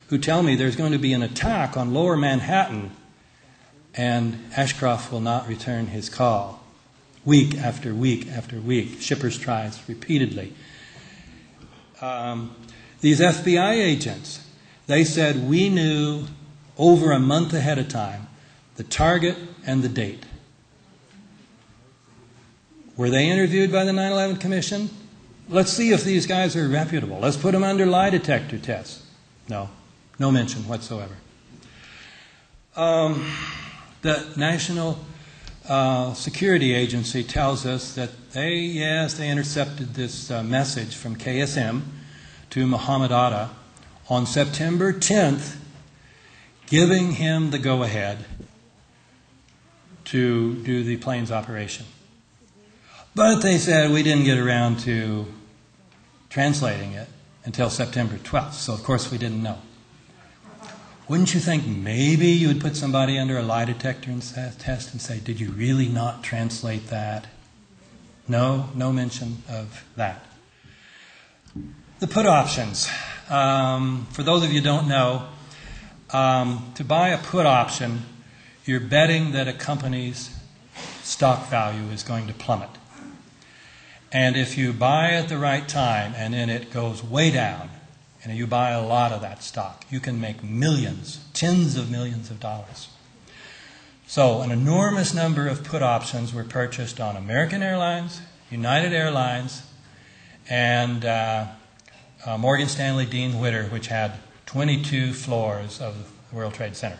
who tell me there's going to be an attack on Lower Manhattan and Ashcroft will not return his call. Week after week after week. Shippers tries repeatedly. These FBI agents, they said we knew over a month ahead of time the target and the date. Were they interviewed by the 9/11 Commission? Let's see if these guys are reputable. Let's put them under lie detector tests. No mention whatsoever. The National Security Agency tells us that they intercepted this message from KSM to Muhammad Atta on September 10th, giving him the go-ahead to do the planes operation. But they said we didn't get around to translating it until September 12th, so of course we didn't know. Wouldn't you think maybe you would put somebody under a lie detector test and say, did you really not translate that? No mention of that. The put options. For those of you who don't know, to buy a put option, you're betting that a company's stock value is going to plummet. And if you buy at the right time and then it goes way down, and you buy a lot of that stock, you can make millions, tens of millions of dollars. So an enormous number of put options were purchased on American Airlines, United Airlines, and Morgan Stanley Dean Witter, which had 22 floors of the World Trade Center.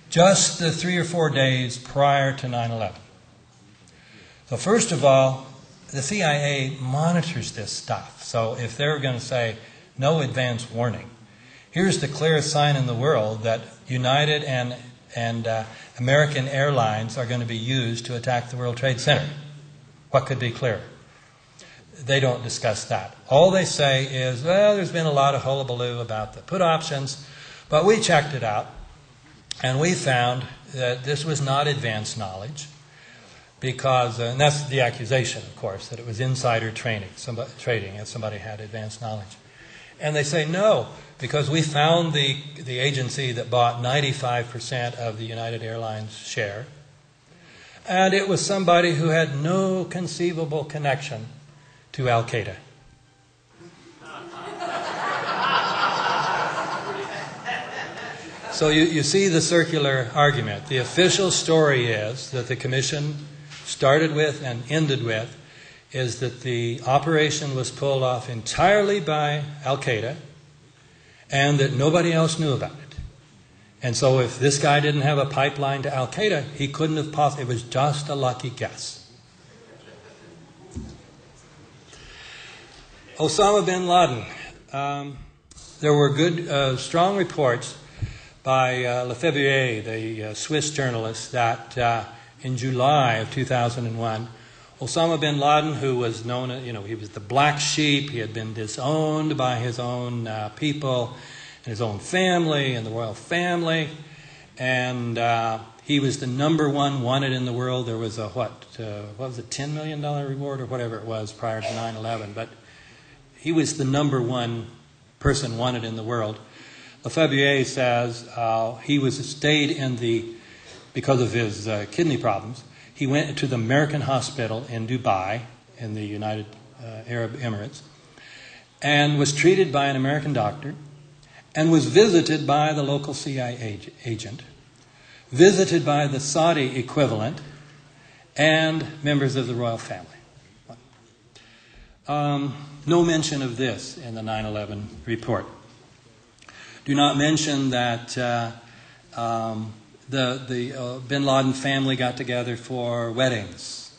Just the 3 or 4 days prior to 9/11. So first of all, the CIA monitors this stuff. So if they're going to say, no advance warning, here's the clearest sign in the world that United and American Airlines are going to be used to attack the World Trade Center. What could be clearer? They don't discuss that. All they say is, well, there's been a lot of hullabaloo about the put options, but we checked it out, and we found that this was not advance knowledge, because, and that's the accusation, of course, that it was insider trading, if somebody had advance knowledge. And they say no, because we found the agency that bought 95% of the United Airlines share, and it was somebody who had no conceivable connection to Al-Qaeda. So you see the circular argument. The official story is that the commission started with and ended with is that the operation was pulled off entirely by Al-Qaeda and that nobody else knew about it. And so if this guy didn't have a pipeline to Al-Qaeda, he couldn't have possibly, it was just a lucky guess. Osama bin Laden. There were good, strong reports by Lefebvre, the Swiss journalist, that in July of 2001, Osama bin Laden, who was known, he was the black sheep, he had been disowned by his own people and his own family and the royal family, and he was the number one wanted in the world. There was a, what was it, $10 million reward or whatever it was prior to 9/11, but he was the number one person wanted in the world. Lefebvre says he stayed in because of his kidney problems, he went to the American hospital in Dubai, in the United Arab Emirates, and was treated by an American doctor, and was visited by the local CIA agent, visited by the Saudi equivalent, and members of the royal family. No mention of this in the 9/11 report. Do not mention that the bin Laden family got together for weddings,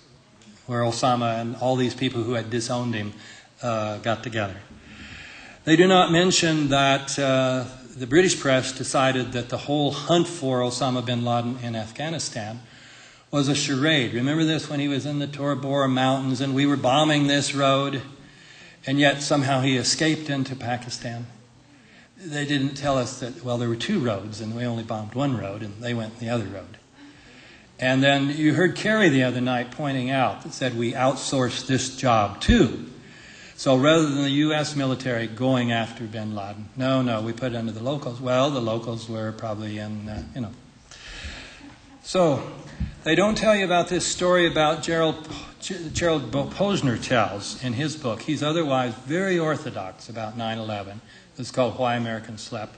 where Osama and all these people who had disowned him got together. They do not mention that the British press decided that the whole hunt for Osama bin Laden in Afghanistan was a charade. Remember this, when he was in the Tora Bora Mountains and we were bombing this road, and yet somehow he escaped into Pakistan? They didn't tell us that, well, there were two roads and we only bombed one road and they went the other road. And then you heard Kerry the other night pointing out that said we outsourced this job too. So rather than the U.S. military going after bin Laden, no, we put it under the locals. Well, the locals were probably in, So they don't tell you about this story about Gerald Posner tells in his book. He's otherwise very orthodox about 9/11. It's called Why Americans Slept.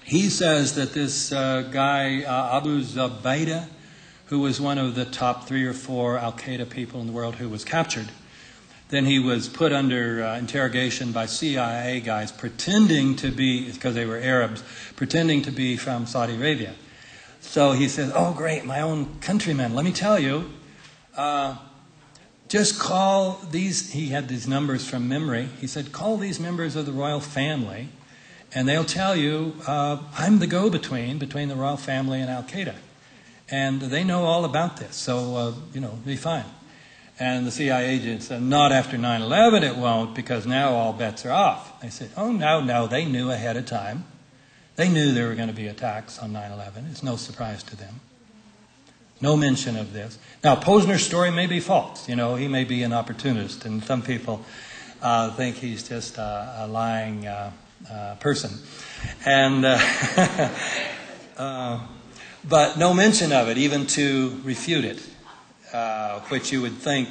He says that this guy, Abu Zubaydah, who was one of the top 3 or 4 Al-Qaeda people in the world who was captured, then he was put under interrogation by CIA guys pretending to be, because they were Arabs, pretending to be from Saudi Arabia. So he says, oh great, my own countrymen, let me tell you, just call these, he had these numbers from memory, he said, call these members of the royal family, and they'll tell you, I'm the go-between between the royal family and Al-Qaeda. And they know all about this, so, be fine. And the CIA agent said, not after 9/11 it won't, because now all bets are off. They said, oh, no, they knew ahead of time. They knew there were going to be attacks on 9/11. It's no surprise to them. No mention of this. Now, Posner's story may be false. He may be an opportunist, and some people think he's just a lying person. And but no mention of it, even to refute it, which you would think.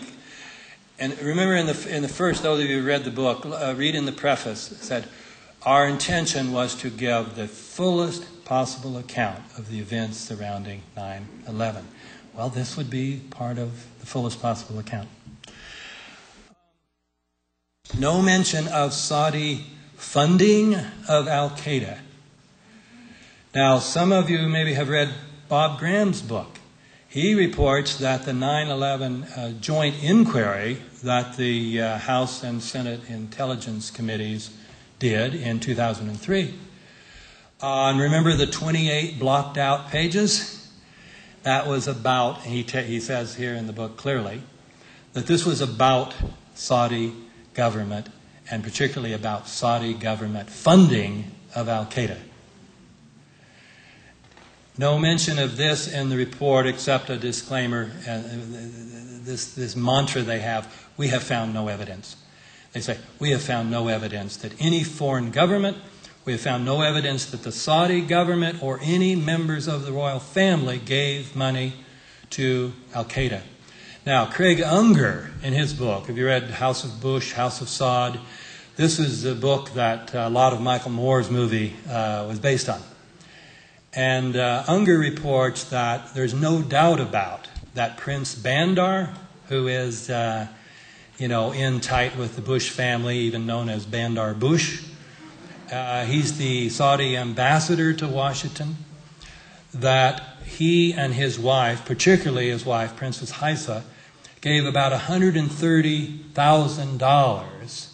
And remember, in the first, those of you who read the book, read in the preface, it said, our intention was to give the fullest possible account of the events surrounding 9/11. Well, this would be part of the fullest possible account. No mention of Saudi funding of Al-Qaeda. Now, some of you maybe have read Bob Graham's book. He reports that the 9/11 joint inquiry that the House and Senate Intelligence Committees did in 2003. And remember the 28 blocked out pages? That was about, he says here in the book clearly, that this was about Saudi government, and particularly about Saudi government funding of Al-Qaeda. No mention of this in the report except a disclaimer, this mantra they have, we have found no evidence. They say, we have found no evidence that any foreign government, we have found no evidence that the Saudi government or any members of the royal family gave money to Al-Qaeda. Now, Craig Unger, in his book, have you read House of Bush, House of Saud? This is the book that a lot of Michael Moore's movie was based on. And Unger reports that there's no doubt about that Prince Bandar, who is, in tight with the Bush family, even known as Bandar Bush. He's the Saudi ambassador to Washington. That he and his wife, particularly his wife, Princess Haifa, gave about $130,000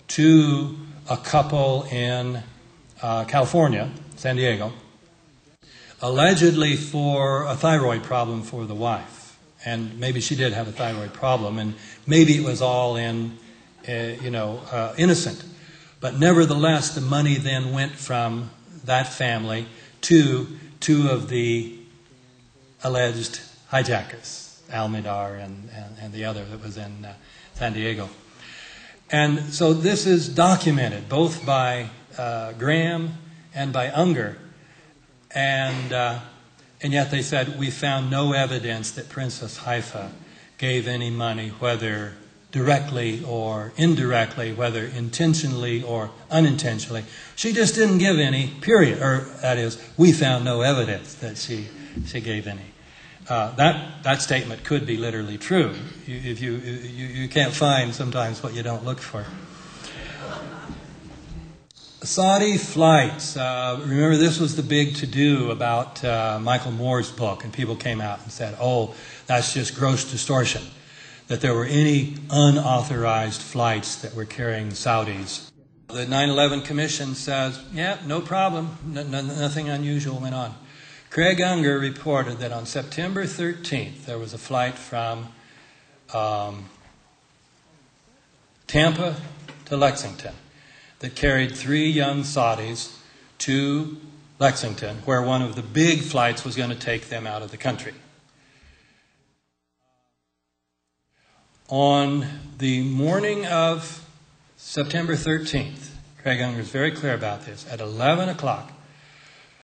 to a couple in California, San Diego, allegedly for a thyroid problem for the wife. And maybe she did have a thyroid problem, and maybe it was all innocent. But nevertheless, the money then went from that family to 2 of the alleged hijackers, Almidar and the other that was in San Diego. And so this is documented both by Graham and by Unger. And yet they said, we found no evidence that Princess Haifa gave any money, whether directly or indirectly, whether intentionally or unintentionally. She just didn't give any, period. Or that is, we found no evidence that she gave any. That statement could be literally true. You can't find sometimes what you don't look for. Saudi flights. Remember, this was the big to-do about Michael Moore's book, and people came out and said, oh, that's just gross distortion, that there were any unauthorized flights that were carrying Saudis. The 9/11 Commission says, yeah, no problem, nothing unusual went on. Craig Unger reported that on September 13th, there was a flight from Tampa to Lexington that carried 3 young Saudis to Lexington, where one of the big flights was going to take them out of the country. On the morning of September 13th, Craig Unger is very clear about this, at 11 o'clock,